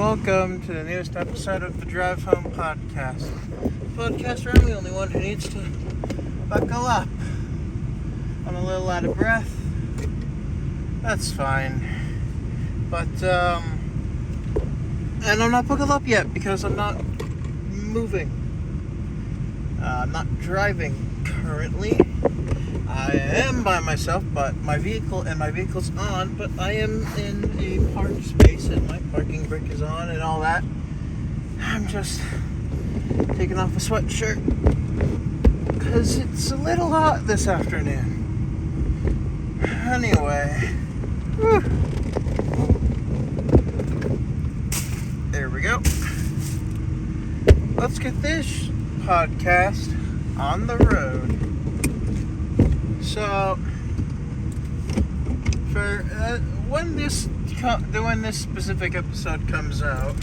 welcome to the newest episode of the Drive Home Podcast. Podcast where I'm the only one who needs to buckle up. I'm a little out of breath. That's fine. But, and I'm not buckled up yet because I'm not moving. I'm not driving currently. I am by myself, but my vehicle's on, but I am in a parked space and my parking brake is on and all that. I'm just taking off a sweatshirt because it's a little hot this afternoon. Anyway, whew. There we go. Let's get this podcast on the road. So, for when this specific episode comes out,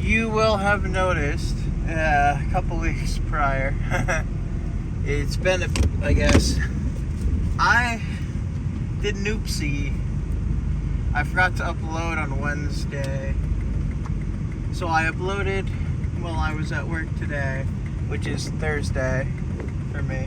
you will have noticed a couple weeks prior. It's been, I guess, I did an oopsie. I forgot to upload on Wednesday, so I uploaded while I was at work today, which is Thursday for me.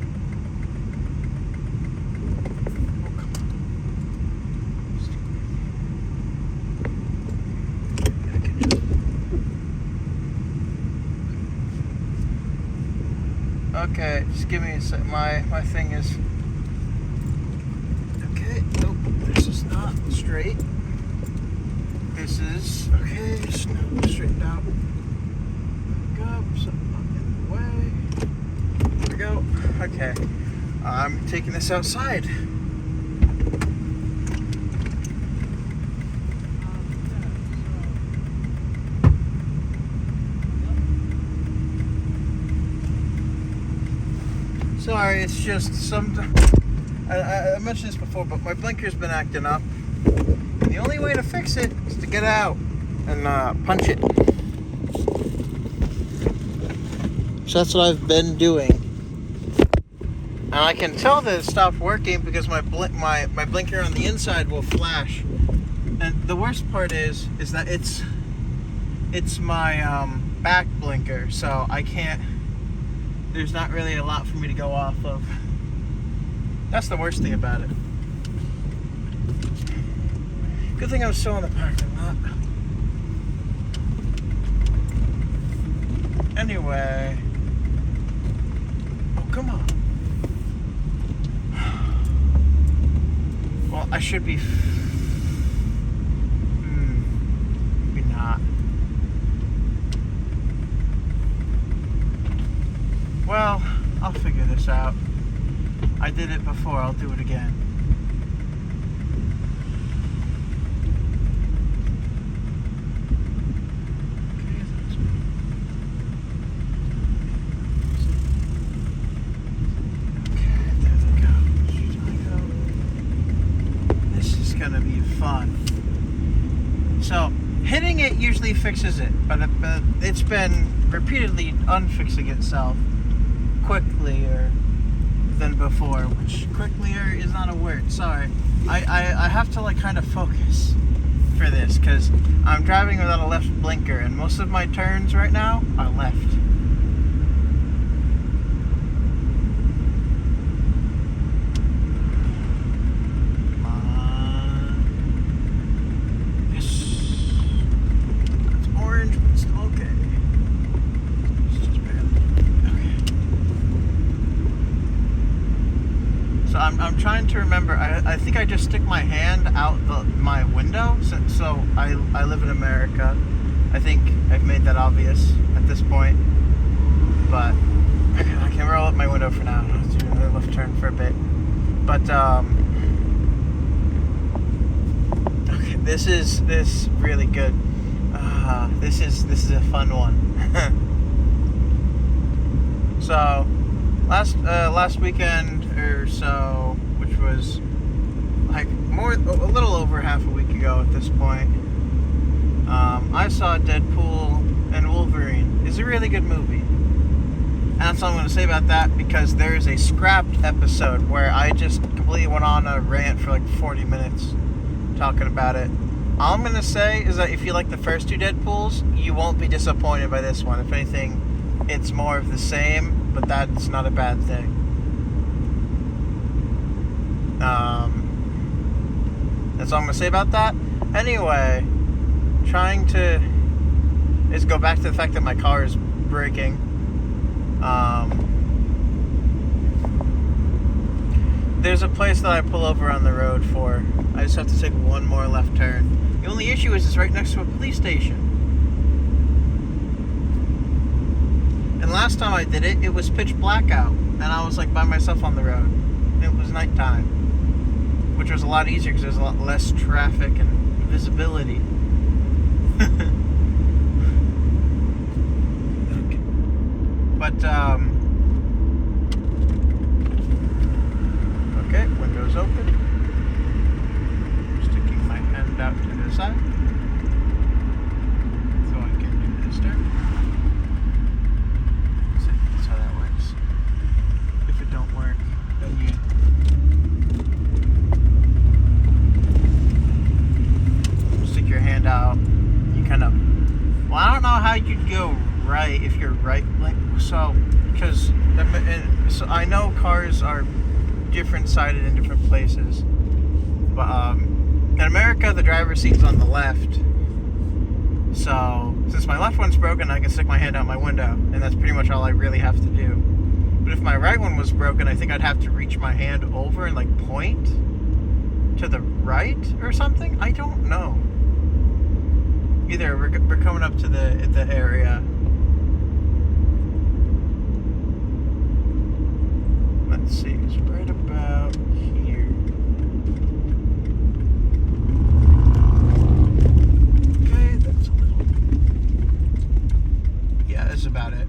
Okay, just give me a sec. My thing is... Okay, nope, this is not straight. This is... Okay, just straightened out. Back up, something not in the way. There we go. Okay, I'm taking this outside. Sorry, it's just I mentioned this before, but my blinker's been acting up. And the only way to fix it is to get out and punch it. So that's what I've been doing. And I can tell that it stopped working because my blinker on the inside will flash. And the worst part is that it's my back blinker, so I can't. There's not really a lot for me to go off of. That's the worst thing about it. Good thing I'm still in the parking lot. Anyway. Oh, come on. Well, I should be... maybe not. Well, I'll figure this out. I did it before, I'll do it again. Okay, there we go. This is gonna be fun. So, hitting it usually fixes it, but it's been repeatedly unfixing itself quicklier than before, which quicklier is not a word, sorry. I have to kind of focus for this because I'm driving without a left blinker and most of my turns right now are left. Come on. It's orange, but it's still okay. So I'm trying to remember. I think I just stick my hand out my window. So I live in America. I think I've made that obvious at this point. But I can roll up my window for now. I'll do another left turn for a bit. But okay, this is really good. This is a fun one. So last weekend or so, which was a little over half a week ago at this point, I saw Deadpool and Wolverine. It's a really good movie. And that's all I'm going to say about that, because there's a scrapped episode where I just completely went on a rant for like 40 minutes talking about it. All I'm going to say is that if you like the first two Deadpools, you won't be disappointed by this one. If anything, it's more of the same, but that's not a bad thing. That's all I'm going to say about that. Anyway, trying to go back to the fact that my car is braking. There's a place that I pull over on the road for. I just have to take one more left turn. The only issue is it's right next to a police station. And last time I did it, it was pitch black out. And I was like by myself on the road. It was nighttime. Which was a lot easier because there's a lot less traffic and visibility. Okay. But, okay, windows open. Sticking my hand out to the side so I can do this turn. So that's how that works. If it don't work, then you stick your hand out. You kind of, well, I don't know how you'd go right if you're right, like so, because so I know cars are different sided in different places, but in America the driver's seat's on the left, so since my left one's broken I can stick my hand out my window, and that's pretty much all I really have to do. But if my right one was broken, I think I'd have to reach my hand over and like point to the right or something. I don't know. Either we're coming up to the area. Let's see, it's right about here. Okay, that's a little bit. Yeah, that's about it.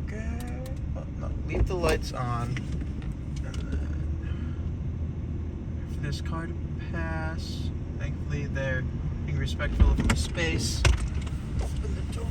Okay, well, no, leave the lights on. And then for this car to pass, thankfully they're being respectful of my space. Open the door.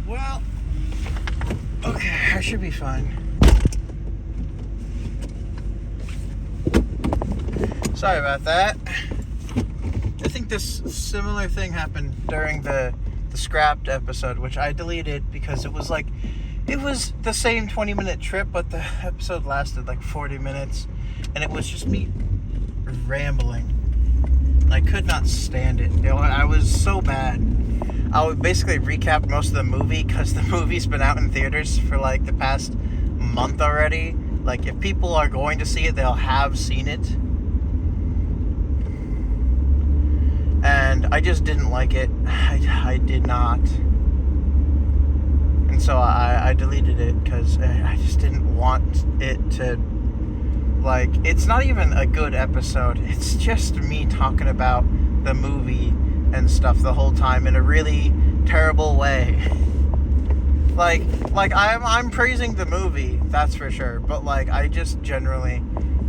Well, okay, I should be fine. Sorry about that. I think this similar thing happened during the scrapped episode, which I deleted because it was the same 20-minute trip, but the episode lasted like 40 minutes, and it was just me rambling. I could not stand it. I was so bad. I would basically recap most of the movie because the movie's been out in theaters for like the past month already. Like, if people are going to see it, they'll have seen it. And I just didn't like it. I did not. And so I deleted it because I just didn't want it to, like, it's not even a good episode. It's just me talking about the movie and stuff the whole time in a really terrible way. Like I'm praising the movie, that's for sure. But like, I just generally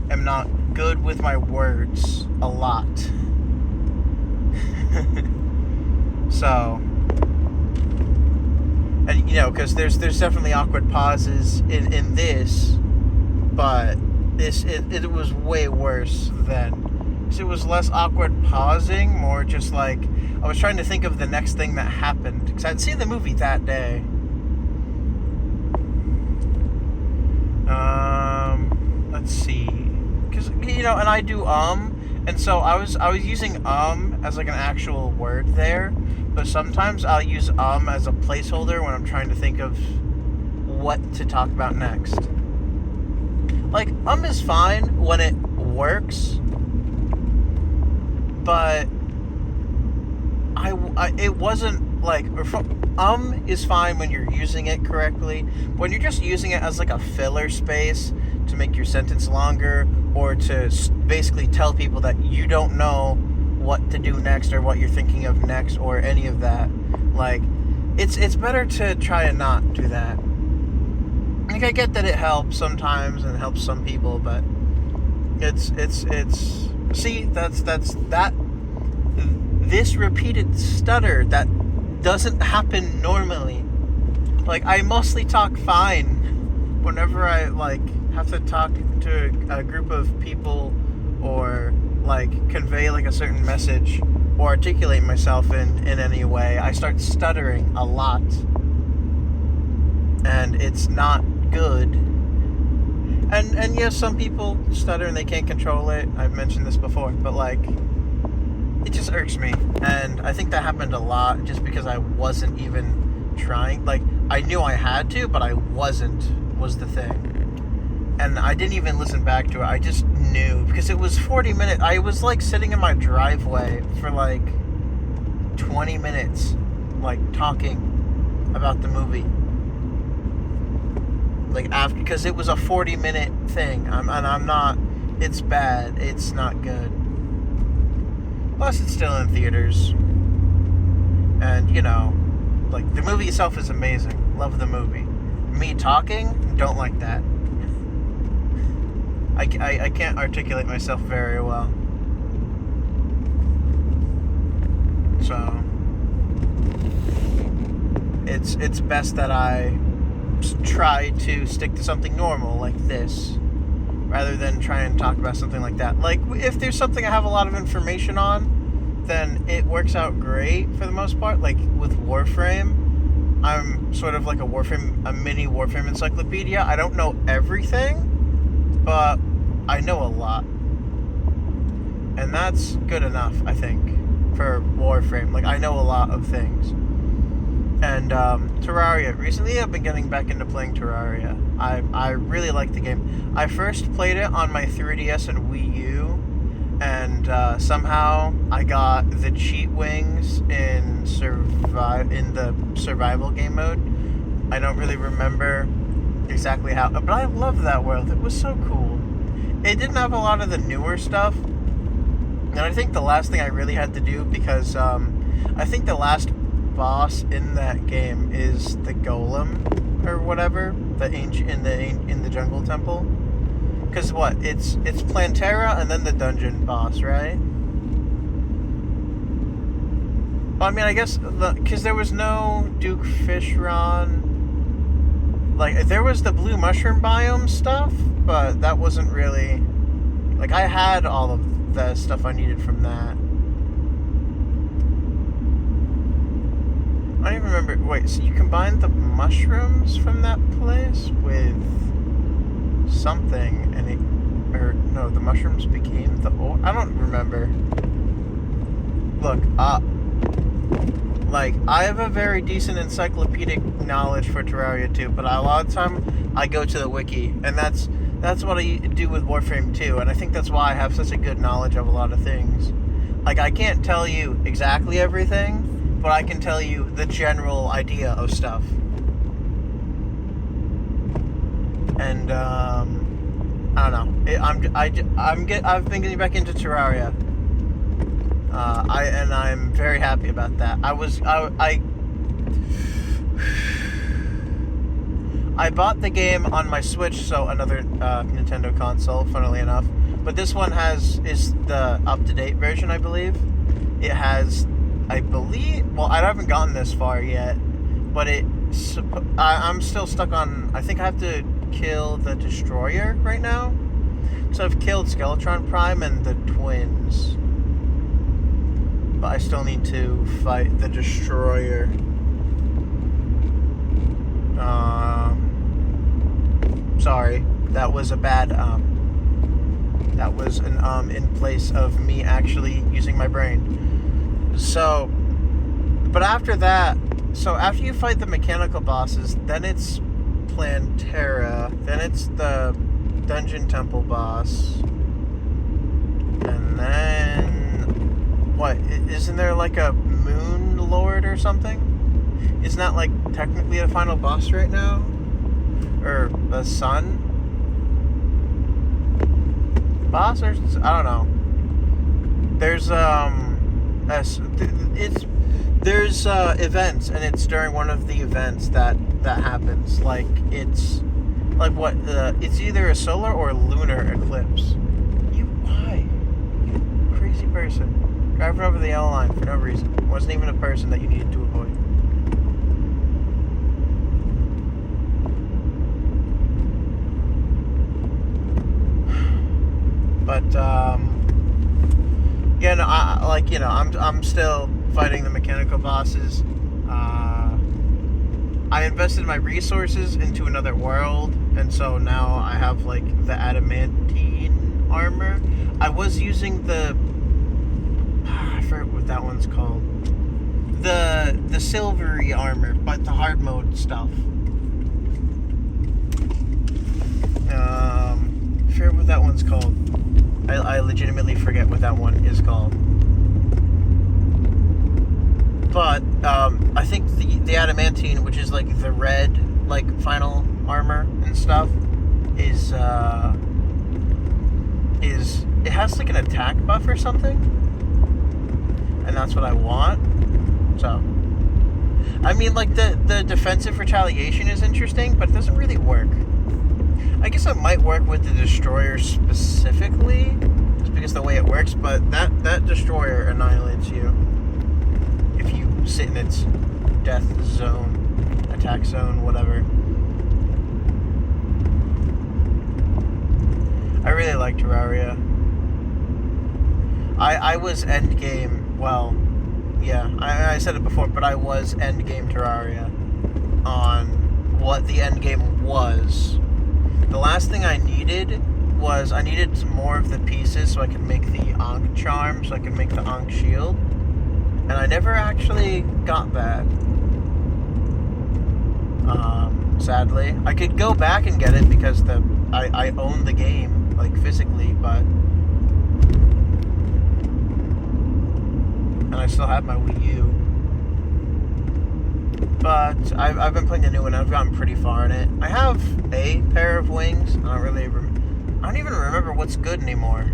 am not good with my words a lot. So, and you know, because there's definitely awkward pauses in this, but it was way worse then. So it was less awkward pausing, more just like I was trying to think of the next thing that happened because I'd seen the movie that day. Let's see, because you know, and I do and so I was using as like an actual word there, but sometimes I'll use as a placeholder when I'm trying to think of what to talk about next. Like, is fine when it works, but it wasn't like, is fine when you're using it correctly. When you're just using it as like a filler space to make your sentence longer, or to basically tell people that you don't know what to do next or what you're thinking of next or any of that. Like, it's better to try and not do that. Like, I get that it helps sometimes and it helps some people, but it's see, that's that this repeated stutter that doesn't happen normally. Like, I mostly talk fine whenever I like have to talk to a group of people or like convey like a certain message or articulate myself in any way. I start stuttering a lot, and it's not good. And yes, some people stutter and they can't control it. I've mentioned this before, but like, it just irks me. And I think that happened a lot just because I wasn't even trying. Like, I knew I had to, but I wasn't, was the thing. And I didn't even listen back to it. I just knew, because it was 40 minutes. I was like sitting in my driveway for like 20 minutes, like talking about the movie. Like, after, because it was a 40-minute thing. I'm not, it's bad. It's not good. Plus, it's still in theaters. And, you know, like, the movie itself is amazing. Love the movie. Me talking, don't like that. I can't articulate myself very well. So, it's best that I try to stick to something normal like this, rather than try and talk about something like that. Like, if there's something I have a lot of information on, then it works out great for the most part. Like with Warframe, I'm sort of like a mini Warframe encyclopedia. I don't know everything, but I know a lot. And that's good enough, I think, for Warframe. Like, I know a lot of things. And Terraria. Recently, I've been getting back into playing Terraria. I really like the game. I first played it on my 3DS and Wii U, and somehow I got the cheat wings in the survival game mode. I don't really remember exactly how, but I loved that world. It was so cool. It didn't have a lot of the newer stuff, and I think the last thing I really had to do, because I think the last boss in that game is the golem or whatever, the ancient in the jungle temple. Because what, it's Plantera and then the dungeon boss, right? Well, I mean, I guess because there was no Duke Fishron. Like, there was the blue mushroom biome stuff, but that wasn't really, like, I had all of the stuff I needed from that. I don't even remember. Wait, so you combined the mushrooms from that place with something, and no, the mushrooms became the oil? I don't remember. Look, like, I have a very decent encyclopedic knowledge for Terraria too, but a lot of the time I go to the wiki, and that's what I do with Warframe too, and I think that's why I have such a good knowledge of a lot of things. Like, I can't tell you exactly everything, but I can tell you the general idea of stuff. And I don't know. I've been getting back into Terraria. I'm very happy about that. I bought the game on my Switch, so another Nintendo console, funnily enough. But this one is the up-to-date version, I believe. It has, I haven't gotten this far yet, but I'm still stuck on, I think I have to kill the Destroyer right now. So I've killed Skeletron Prime and the twins, but I still need to fight the Destroyer. Sorry, that was a bad, that was an in place of me actually using my brain. So, but after that, after you fight the mechanical bosses, then it's Plantera, then it's the Dungeon Temple boss, and then, what, isn't there like a Moon Lord or something? Isn't that like technically a final boss right now? Or the Sun boss, or I don't know. There's There's events, and it's during one of the events that happens. Like it's like what? It's either a solar or lunar eclipse. Why? You crazy person, driving over the yellow line for no reason. It wasn't even a person that you needed to avoid. But yeah, no, I'm still fighting the mechanical bosses. I invested my resources into another world, and so now I have like the adamantine armor. I was using the I forget what that one's called. The silvery armor, but the hard mode stuff. I forget what that one's called. I legitimately forget what that one is called. But I think the adamantine, which is like the red like final armor and stuff, is it has like an attack buff or something, and that's what I want. So I mean, like the defensive retaliation is interesting, but it doesn't really work. I guess it might work with the destroyer specifically, just because of the way it works, but that destroyer annihilates you if you sit in its death zone, attack zone, whatever. I really like Terraria. I was endgame, well, yeah, I said it before, but I was endgame Terraria on what the endgame was. The last thing I needed was I needed some more of the pieces so I could make the Ankh charm, so I could make the Ankh shield. And I never actually got that. Sadly. I could go back and get it because I own the game, like physically, but... And I still have my Wii U. But I've been playing the new one. I've gotten pretty far in it. I have a pair of wings. I don't even remember what's good anymore.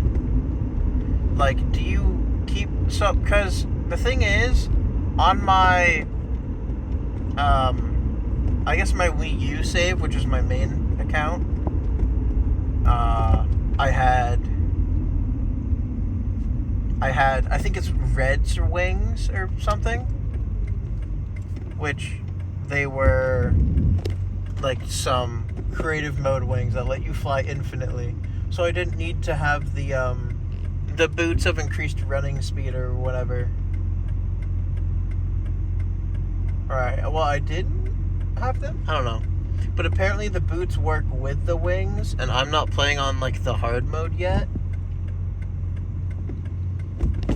Like, do you keep... So, because the thing is, on my... I guess my Wii U save, which is my main account, I had, I think it's Red's wings or something, which they were like some creative mode wings that let you fly infinitely. So I didn't need to have the boots of increased running speed or whatever. Alright, well, I didn't have them? I don't know. But apparently the boots work with the wings, and I'm not playing on like the hard mode yet.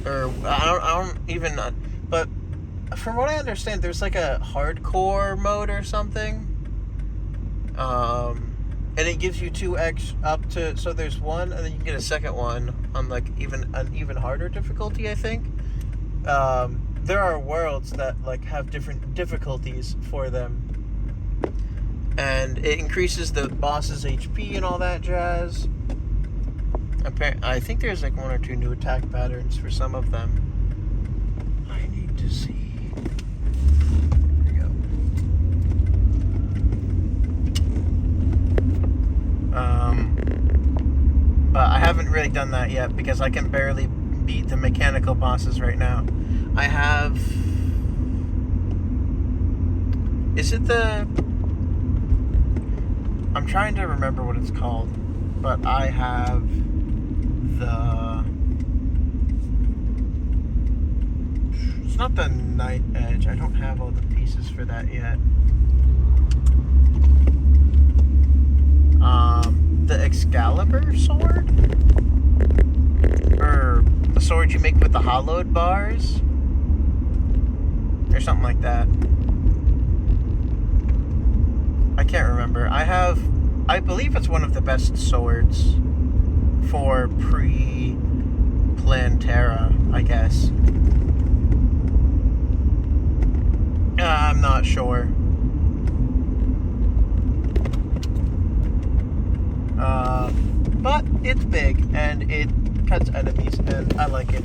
Or I don't even, but from what I understand, there's like a hardcore mode or something. And it gives you 2x up to, so there's one, and then you can get a second one on like an even harder difficulty, I think. There are worlds that like have different difficulties for them. And it increases the boss's HP and all that jazz. I think there's like 1 or 2 new attack patterns for some of them. I need to see. There we go. But I haven't really done that yet because I can barely beat the mechanical bosses right now. I have... Is it the... I'm trying to remember what it's called, but I have the... It's not the Night Edge. I don't have all the pieces for that yet. The Excalibur sword? Or the sword you make with the hollowed bars? Or something like that. I can't remember. I believe it's one of the best swords for pre-Plantera, I guess. I'm not sure. But it's big, and it cuts enemies, and I like it.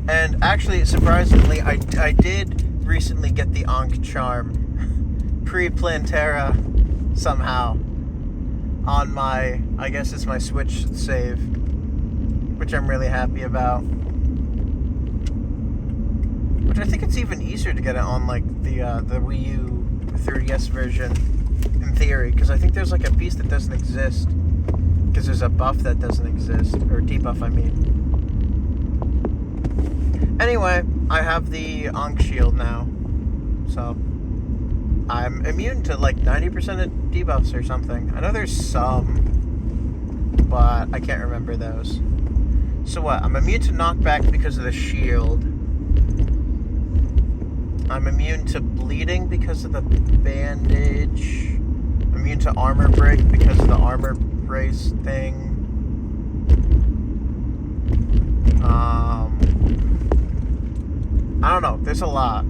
And actually, surprisingly, I did recently get the Ankh Charm pre-Plantera somehow on my, I guess it's my Switch save, which I'm really happy about. Which I think it's even easier to get it on like the Wii U 3DS version in theory, because I think there's like a piece that doesn't exist, because there's a buff that doesn't exist, or debuff I mean. Anyway, I have the Ankh Shield now, so I'm immune to like 90% of debuffs or something. I know there's some, but I can't remember those. So what? I'm immune to knockback because of the shield. I'm immune to bleeding because of the bandage. I'm immune to armor break because of the armor brace thing. I don't know. There's a lot.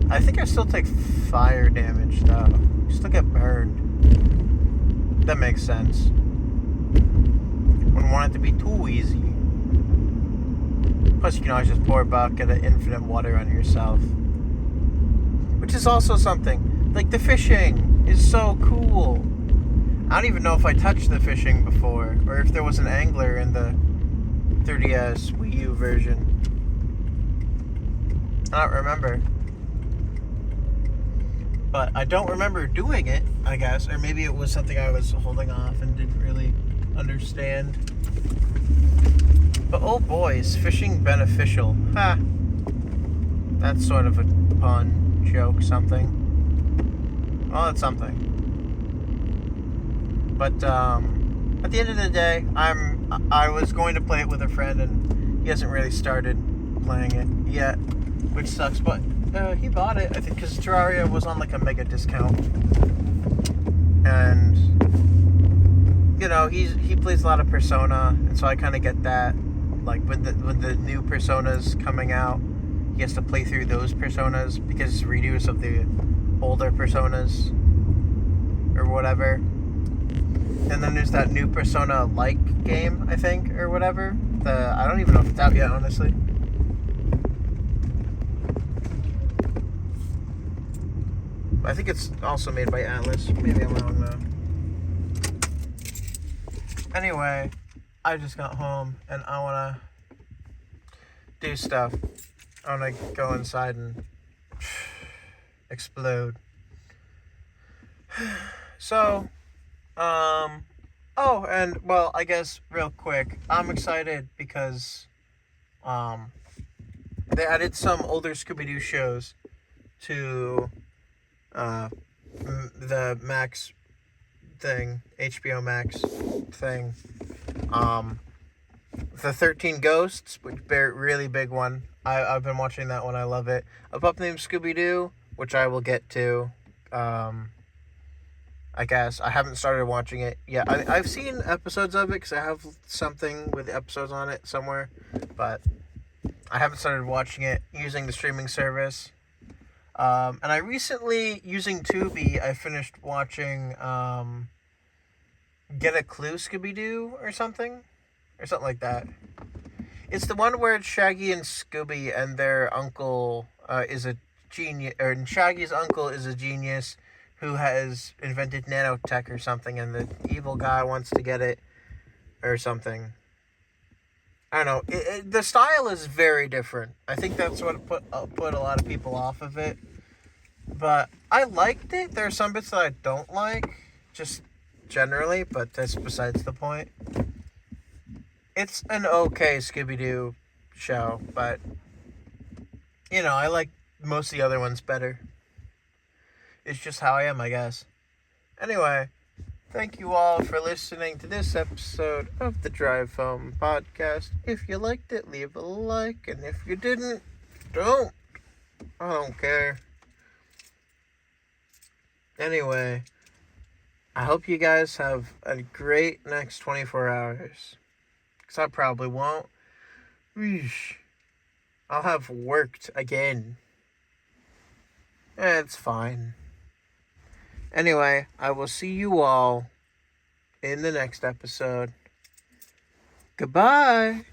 I think I still take fire damage, though. I still get burned. That makes sense. Wouldn't want it to be too easy. Plus, you can always just pour a bucket of infinite water on yourself. Which is also something. Like, the fishing is so cool. I don't even know if I touched the fishing before, or if there was an angler in the 3DS Wii U version. I don't remember. But I don't remember doing it, I guess. Or maybe it was something I was holding off and didn't really understand. But oh boy, is fishing beneficial. Ha! That's sort of a pun, joke, something. Well, it's something. But at the end of the day, I was going to play it with a friend, and he hasn't really started playing it yet, which sucks. But he bought it, I think, because Terraria was on like a mega discount, and you know he plays a lot of Persona, and so I kind of get that. Like when the new Personas coming out, he has to play through those Personas because it's redos of the older Personas or whatever. And then there's that new Persona-like game, I think, or whatever. I don't even know if it's out yet, honestly. I think it's also made by Atlas. Maybe I'm wrong, though. Anyway, I just got home, and I want to do stuff. I want to go inside and explode. So, oh, and, well, I guess, real quick, I'm excited because, they added some older Scooby-Doo shows to, the Max thing, HBO Max thing. The 13 Ghosts, which really big one. I've been watching that one. I love it. A pup named Scooby-Doo, which I will get to. I guess I haven't started watching it yet. I've seen episodes of it because I have something with episodes on it somewhere, but I haven't started watching it using the streaming service. And I recently, using Tubi, I finished watching Get a Clue Scooby-Doo or something like that. It's the one where it's Shaggy and Scooby, and their uncle is a genius, or Shaggy's uncle is a genius who has invented nanotech or something, and the evil guy wants to get it or something. I don't know. The style is very different. I think that's what put a lot of people off of it. But I liked it. There are some bits that I don't like, just generally, but that's besides the point. It's an okay Scooby-Doo show, but, you know, I like most of the other ones better. It's just how I am, I guess. Anyway, thank you all for listening to this episode of the Drive Home Podcast. If you liked it, leave a like, and if you didn't, don't. I don't care. Anyway, I hope you guys have a great next 24 hours. Because I probably won't. Eesh. I'll have worked again. It's fine. Anyway, I will see you all in the next episode. Goodbye.